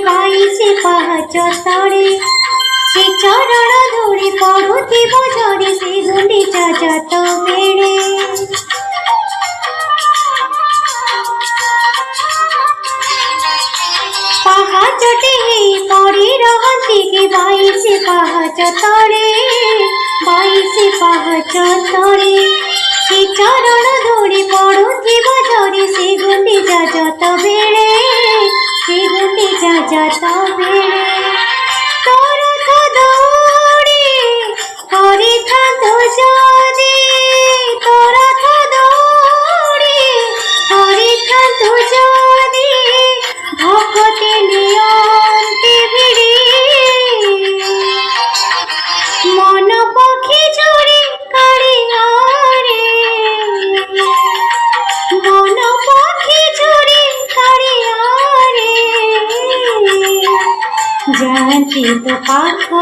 বাইশে পাহাଚ তଳେ সে চরণ ধরে পড়ুথিব ঝরে সে গুଣ୍ଡিচা যত বেড়ে পাহাচটে পড়ে রহନ୍ତି କି বাইশে পাহাଚ তଳେ বাইশে পাহাଚ তଳେ সে চরণ ধরে পড়ুথিব ঝরে সে গুଣ୍ଡিচা যত বেড়ে সে গুଣ୍ଡিচা যত বেড়ে তোর তো দৌড়ে হরিথান্ত যদি তোর তো দৌড়ে হরিথান্ত যদি ভকতে নিয়ন্তে ভিড়ে মন পক্ষী ঝরে কাড়িয়ারে মন পক্ষী ঝরে কাড়িয়ারে যাନ୍ତି তো পাখକୁ